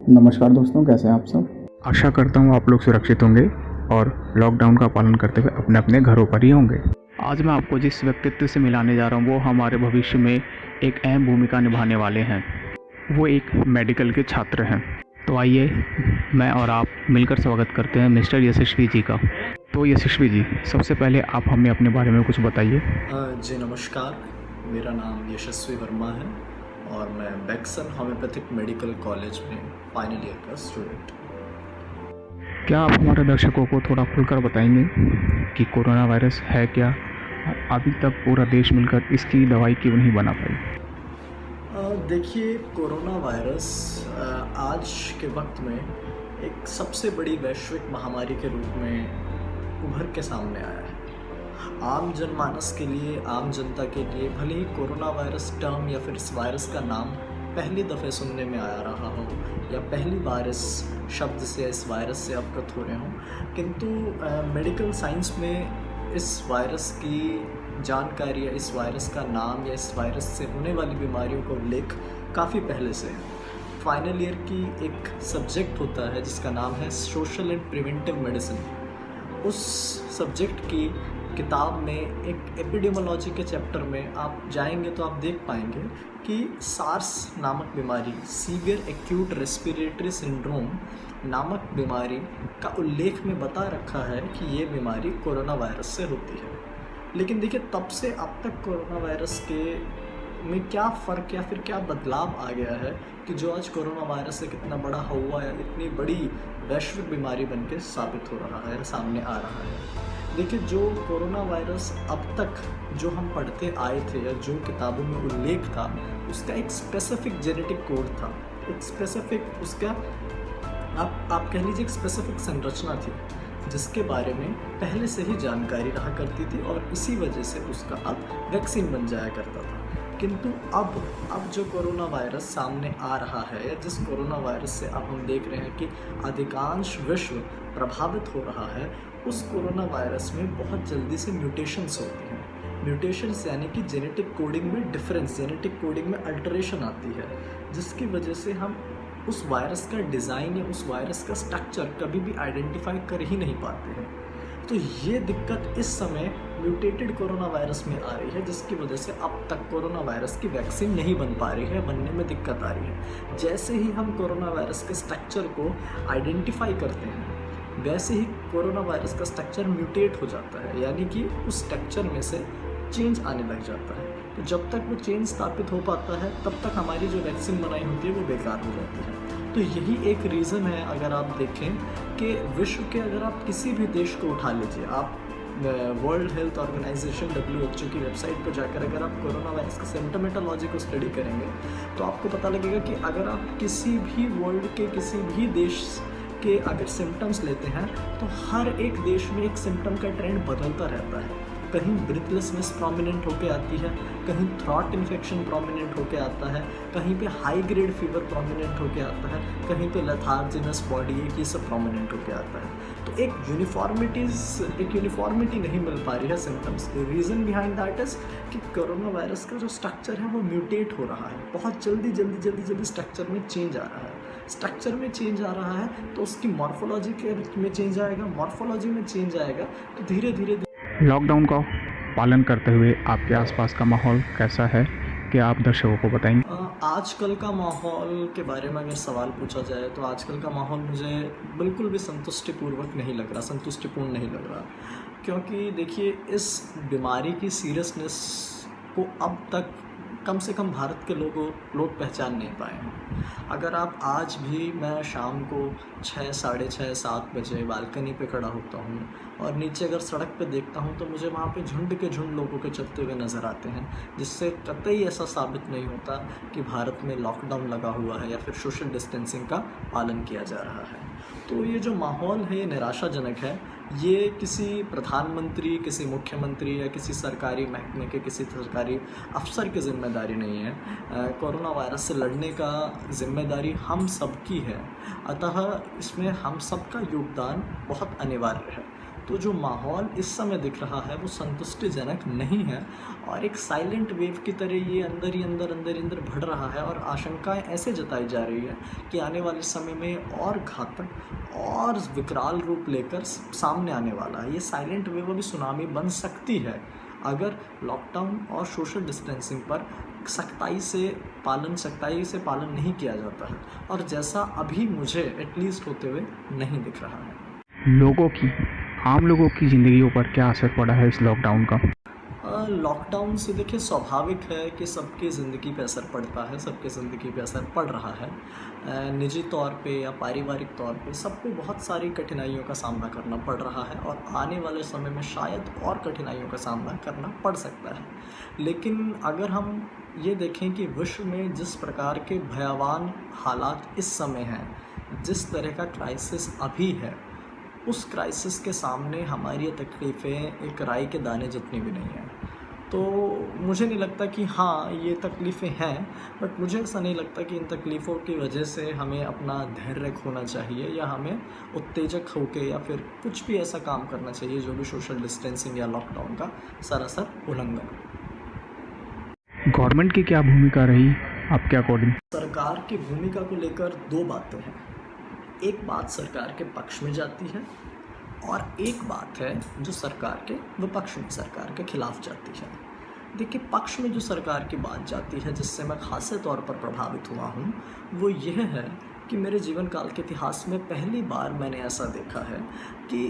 नमस्कार दोस्तों, कैसे हैं आप सब। आशा करता हूँ आप लोग सुरक्षित होंगे और लॉकडाउन का पालन करते हुए अपने अपने घरों पर ही होंगे। आज मैं आपको जिस व्यक्तित्व से मिलाने जा रहा हूँ वो हमारे भविष्य में एक अहम भूमिका निभाने वाले हैं। वो एक मेडिकल के छात्र हैं। तो आइए मैं और आप मिलकर स्वागत करते हैं मिस्टर यशस्वी जी का। तो यशस्वी जी, सबसे पहले आप हमें अपने बारे में कुछ बताइए। जी नमस्कार। मेरा नाम यशस्वी वर्मा है और मैं बेक्सन होम्योपैथिक मेडिकल कॉलेज में फाइनल ईयर का स्टूडेंट हूँ। क्या आप हमारे दर्शकों को थोड़ा खुलकर बताएंगे कि कोरोना वायरस है क्या, अभी तक पूरा देश मिलकर इसकी दवाई क्यों नहीं बना पाई। देखिए, कोरोना वायरस आज के वक्त में एक सबसे बड़ी वैश्विक महामारी के रूप में उभर के सामने आया है। आम जनमानस के लिए, आम जनता के लिए भले ही कोरोना वायरस टर्म या फिर इस वायरस का नाम पहली दफ़े सुनने में आया रहा हो या पहली बार इस शब्द से, इस वायरस से अवगत हो रहे हों, किंतु मेडिकल साइंस में इस वायरस की जानकारी या इस वायरस का नाम या इस वायरस से होने वाली बीमारियों का उल्लेख काफ़ी पहले से है। फाइनल ईयर की एक सब्जेक्ट होता है जिसका नाम है सोशल एंड प्रिवेंटिव मेडिसिन। उस सब्जेक्ट की किताब में एक एपिडेमोलॉजी के चैप्टर में आप जाएंगे तो आप देख पाएंगे कि सार्स नामक बीमारी, सीवियर एक्यूट रेस्पिरेटरी सिंड्रोम नामक बीमारी का उल्लेख में बता रखा है कि ये बीमारी कोरोना वायरस से होती है। लेकिन देखिए, तब से अब तक कोरोना वायरस के में क्या फ़र्क या फिर क्या बदलाव आ गया है कि जो आज कोरोना वायरस एक इतना बड़ा हुआ या इतनी बड़ी वैश्विक बीमारी बन के साबित हो रहा है, सामने आ रहा है। देखिए, जो कोरोना वायरस अब तक जो हम पढ़ते आए थे या जो किताबों में उल्लेख था, उसका एक स्पेसिफिक जेनेटिक कोड था, एक स्पेसिफिक उसका आप कह लीजिए एक स्पेसिफिक संरचना थी जिसके बारे में पहले से ही जानकारी रहा करती थी और इसी वजह से उसका अब वैक्सीन बन जाया करता था। किंतु अब जो कोरोना वायरस सामने आ रहा है या जिस कोरोना वायरस से अब हम देख रहे हैं कि अधिकांश विश्व प्रभावित हो रहा है, उस कोरोना वायरस में बहुत जल्दी से म्यूटेशंस होती हैं। म्यूटेशंस यानी कि जेनेटिक कोडिंग में डिफरेंस, जेनेटिक कोडिंग में अल्टरेशन आती है, जिसकी वजह से हम उस वायरस का डिज़ाइन या उस वायरस का स्ट्रक्चर कभी भी आइडेंटिफाई कर ही नहीं पाते हैं। तो ये दिक्कत इस समय म्यूटेटेड कोरोना वायरस में आ रही है, जिसकी वजह से अब तक कोरोना वायरस की वैक्सीन नहीं बन पा रही है, बनने में दिक्कत आ रही है। जैसे ही हम कोरोना वायरस के स्ट्रक्चर को आइडेंटिफाई करते हैं, वैसे ही कोरोना वायरस का स्ट्रक्चर म्यूटेट हो जाता है, यानी कि उस स्ट्रक्चर में से चेंज आने लग जाता है। तो जब तक वो चेंज स्थापित हो पाता है, तब तक हमारी जो वैक्सीन बनाई होती है वो बेकार हो जाती है। तो यही एक रीज़न है, अगर आप देखें कि विश्व के अगर आप किसी भी देश को उठा लीजिए, आप वर्ल्ड हेल्थ ऑर्गेनाइजेशन WHO की वेबसाइट पर जाकर अगर आप कोरोना वायरस की सिम्टोमेटोलॉजी को स्टडी करेंगे तो आपको पता लगेगा कि अगर आप किसी भी वर्ल्ड के किसी भी देश के अगर सिम्टम्स लेते हैं तो हर एक देश में एक सिम्टम का ट्रेंड बदलता रहता है। कहीं ब्रीथलेसनेस प्रोमिनेंट होके आती है, कहीं थ्रॉट इन्फेक्शन प्रोमिनेंट होके आता है, कहीं पे हाई ग्रेड फीवर प्रोमिनेंट होके आता है, कहीं पे लेथार्जिनस बॉडी एक, ये सब प्रोमिनेंट होके आता है। तो एक यूनिफॉर्मिटी नहीं मिल पा रही है सिम्टम्स की। रीज़न बिहाइंड दैट इज़ कि कोरोना वायरस का जो स्ट्रक्चर है वो म्यूटेट हो रहा है, बहुत जल्दी स्ट्रक्चर में चेंज आ रहा है। स्ट्रक्चर में चेंज आ रहा है तो उसकी मॉर्फोलॉजी में चेंज आएगा, मॉर्फोलॉजी में चेंज आएगा तो धीरे धीरे लॉकडाउन का पालन करते हुए आपके आसपास का माहौल कैसा है, क्या आप दर्शकों को बताएंगे। आजकल का माहौल के बारे में अगर सवाल पूछा जाए तो आजकल का माहौल मुझे बिल्कुल भी संतुष्टिपूर्ण नहीं लग रहा, क्योंकि देखिए, इस बीमारी की सीरियसनेस को अब तक कम से कम भारत के लोग पहचान नहीं पाए हैं। अगर आप आज भी, मैं शाम को 6, साढ़े 6, 7 बजे बालकनी पे खड़ा होता हूँ और नीचे अगर सड़क पे देखता हूँ तो मुझे वहाँ पे झुंड के झुंड लोगों के चलते हुए नज़र आते हैं, जिससे कतई ऐसा साबित नहीं होता कि भारत में लॉकडाउन लगा हुआ है या फिर सोशल डिस्टेंसिंग का पालन किया जा रहा है। तो ये जो माहौल है ये निराशाजनक है। ये किसी प्रधानमंत्री, किसी मुख्यमंत्री या किसी सरकारी महकमे के किसी सरकारी अफसर की जिम्मेदारी नहीं है। कोरोना वायरस से लड़ने का जिम्मेदारी हम सब की है, अतः इसमें हम सब का योगदान बहुत अनिवार्य है। तो जो माहौल इस समय दिख रहा है वो संतुष्टिजनक नहीं है और एक साइलेंट वेव की तरह ये अंदर ही अंदर बढ़ रहा है और आशंकाएं ऐसे जताई जा रही है कि आने वाले समय में और घातक और विकराल रूप लेकर सामने आने वाला है। ये साइलेंट वेव अभी सुनामी बन सकती है अगर लॉकडाउन और सोशल डिस्टेंसिंग पर सख्ताई से पालन नहीं किया जाता है, और जैसा अभी मुझे एटलीस्ट होते हुए नहीं दिख रहा है। आम लोगों की ज़िंदगियों पर क्या असर पड़ा है इस लॉकडाउन का? लॉकडाउन से देखिए स्वाभाविक है कि सबकी ज़िंदगी पे असर पड़ता है, सबकी ज़िंदगी पे असर पड़ रहा है। निजी तौर पे या पारिवारिक तौर पे सबको बहुत सारी कठिनाइयों का सामना करना पड़ रहा है और आने वाले समय में शायद और कठिनाइयों का सामना करना पड़ सकता है। लेकिन अगर हम ये देखें कि विश्व में जिस प्रकार के भयावह हालात इस समय हैं, जिस तरह का क्राइसिस अभी है, उस क्राइसिस के सामने हमारी तकलीफ़ें एक राई के दाने जितनी भी नहीं हैं। तो मुझे नहीं लगता कि हाँ, ये तकलीफ़ें हैं, बट मुझे ऐसा नहीं लगता कि इन तकलीफ़ों की वजह से हमें अपना धैर्य खोना चाहिए या हमें उत्तेजक होके या फिर कुछ भी ऐसा काम करना चाहिए जो भी सोशल डिस्टेंसिंग या लॉकडाउन का सरासर उल्लंघन। गवर्नमेंट की क्या भूमिका रही आपके अकॉर्डिंग? सरकार की भूमिका को लेकर दो बातें हैं। एक बात सरकार के पक्ष में जाती है और एक बात है जो सरकार के विपक्ष में, सरकार के खिलाफ जाती है। देखिए, पक्ष में जो सरकार की बात जाती है जिससे मैं खासे तौर पर प्रभावित हुआ हूँ, वो यह है कि मेरे जीवन काल के इतिहास में पहली बार मैंने ऐसा देखा है कि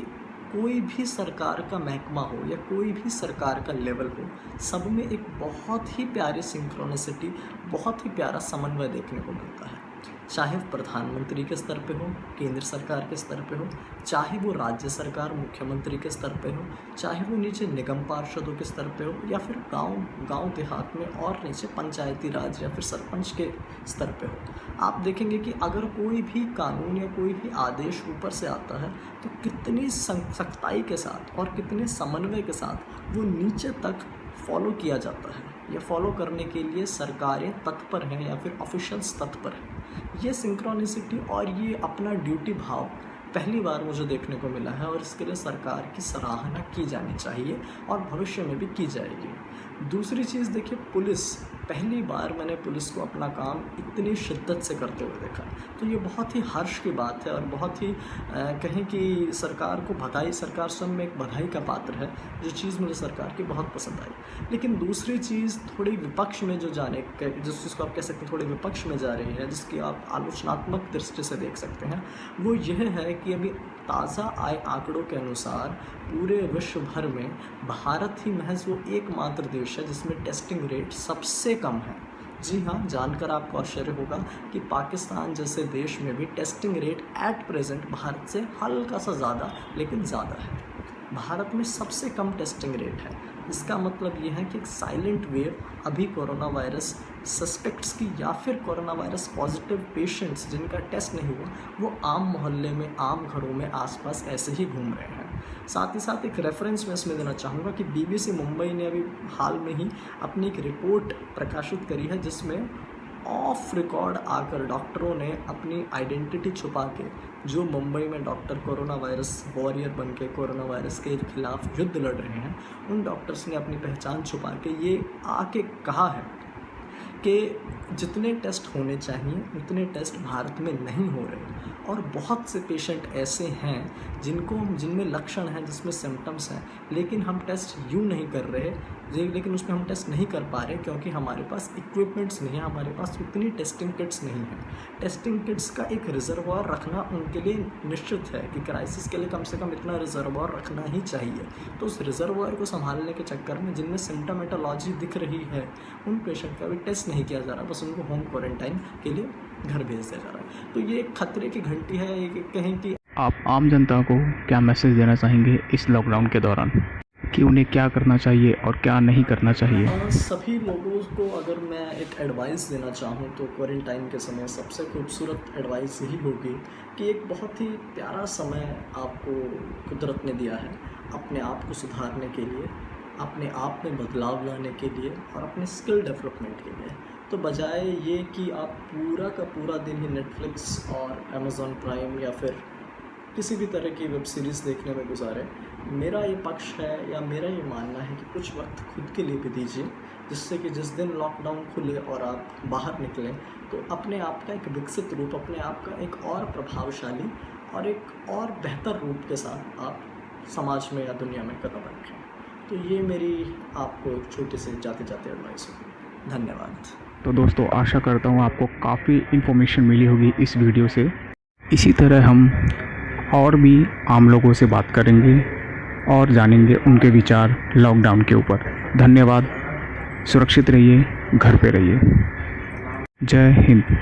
कोई भी सरकार का महकमा हो या कोई भी सरकार का लेवल हो, सब में एक बहुत ही प्यारी सिंक्रोनिसिटी, बहुत ही प्यारा समन्वय देखने को मिलता है। चाहे वो प्रधानमंत्री के स्तर पे हो, केंद्र सरकार के स्तर पे हो, चाहे वो राज्य सरकार मुख्यमंत्री के स्तर पे हो, चाहे वो नीचे निगम पार्षदों के स्तर पे हो या फिर गांव देहात में और नीचे पंचायती राज या फिर सरपंच के स्तर पे हो। आप देखेंगे कि अगर कोई भी कानून या कोई भी आदेश ऊपर से आता है तो कितनी सख्ताई के साथ और कितने समन्वय के साथ वो नीचे तक फॉलो किया जाता है या फॉलो करने के लिए सरकारें तत्पर हैं या फिर ऑफिशियल्स तत्पर हैं। ये सिंक्रोनिसिटी और ये अपना ड्यूटी भाव पहली बार मुझे देखने को मिला है और इसके लिए सरकार की सराहना की जानी चाहिए और भविष्य में भी की जाएगी। दूसरी चीज़ देखिए, पुलिस, पहली बार मैंने पुलिस को अपना काम इतनी शिद्दत से करते हुए देखा, तो ये बहुत ही हर्ष की बात है और बहुत ही कहें कि सरकार को बधाई, सरकार स्वयं में एक बधाई का पात्र है, जो चीज़ मुझे सरकार की बहुत पसंद आई। लेकिन दूसरी चीज़ थोड़ी विपक्ष में जो जिस चीज़ को आप कह सकते हैं थोड़ी विपक्ष में जा रही है, जिसकी आप आलोचनात्मक दृष्टि से देख सकते हैं, वो यह है कि अभी ताज़ा आए आंकड़ों के अनुसार पूरे विश्व भर में भारत ही महज वो एकमात्र देश है जिसमें टेस्टिंग रेट सबसे कम है। जी हाँ, जानकर आपको आश्चर्य होगा कि पाकिस्तान जैसे देश में भी testing rate at present Bharat से हल्का सा ज़्यादा, लेकिन ज़्यादा है। भारत में सबसे कम टेस्टिंग रेट है। इसका मतलब ये है कि एक साइलेंट वेव अभी कोरोना वायरस सस्पेक्ट्स की या फिर कोरोना वायरस पॉजिटिव पेशेंट्स जिनका टेस्ट नहीं हुआ, वो आम मोहल्ले में, आम घरों में आसपास ऐसे ही घूम रहे हैं। साथ ही साथ एक रेफरेंस मैं इसमें देना चाहूँगा कि BBC मुंबई ने अभी हाल में ही अपनी एक रिपोर्ट प्रकाशित करी है जिसमें ऑफ रिकॉर्ड आकर डॉक्टरों ने अपनी आइडेंटिटी छुपा के, जो मुंबई में डॉक्टर कोरोना वायरस वॉरियर बन के कोरोना वायरस के खिलाफ युद्ध लड़ रहे हैं, उन डॉक्टर्स ने अपनी पहचान छुपा के ये आके कहा है कि जितने टेस्ट होने चाहिए उतने टेस्ट भारत में नहीं हो रहे और बहुत से पेशेंट ऐसे हैं जिनमें लक्षण हैं, जिसमें सिम्टम्स हैं, लेकिन हम टेस्ट यूँ नहीं कर रहे, लेकिन उसमें हम टेस्ट नहीं कर पा रहे क्योंकि हमारे पास इक्विपमेंट्स नहीं है, हमारे पास उतनी टेस्टिंग किट्स नहीं हैं। टेस्टिंग किट्स का एक रिजर्वायर रखना उनके लिए निश्चित है कि क्राइसिस के लिए कम से कम इतना रिजर्वायर रखना ही चाहिए। तो उस रिजर्वायर को संभालने के चक्कर में जिनमें सिम्टोमेटोलॉजी दिख रही है, उन पेशेंट का भी टेस्ट नहीं किया जा रहा, बस उनको होम क्वारंटाइन के लिए घर भेज दिया जा रहा है। तो ये एक खतरे की घंटी है। ये कहें कि आप आम जनता को क्या मैसेज देना चाहेंगे इस लॉकडाउन के दौरान कि उन्हें क्या करना चाहिए और क्या नहीं करना चाहिए? सभी लोगों को अगर मैं एक एडवाइस देना चाहूँ तो क्वारंटाइन के समय सबसे खूबसूरत एडवाइस यही होगी कि एक बहुत ही प्यारा समय आपको कुदरत ने दिया है अपने आप को सुधारने के लिए, अपने आप में बदलाव लाने के लिए और अपने स्किल डेवलपमेंट के लिए। तो बजाय ये कि आप पूरा का पूरा दिन ही नेटफ्लिक्स और अमेज़ॉन प्राइम या फिर किसी भी तरह की वेब सीरीज़ देखने में गुजारें, मेरा ये पक्ष है या मेरा ये मानना है कि कुछ वक्त खुद के लिए भी दीजिए, जिससे कि जिस दिन लॉकडाउन खुले और आप बाहर निकलें तो अपने आप का एक विकसित रूप, अपने आप का एक और प्रभावशाली और एक और बेहतर रूप के साथ आप समाज में या दुनिया में कदम रखें। तो ये मेरी आपको छोटे से जाते जाते एडवाइस होगी। धन्यवाद। तो दोस्तों, आशा करता हूँ आपको काफ़ी इन्फॉर्मेशन मिली होगी इस वीडियो से। इसी तरह हम और भी आम लोगों से बात करेंगे और जानेंगे उनके विचार लॉकडाउन के ऊपर। धन्यवाद। सुरक्षित रहिए, घर पे रहिए। जय हिंद।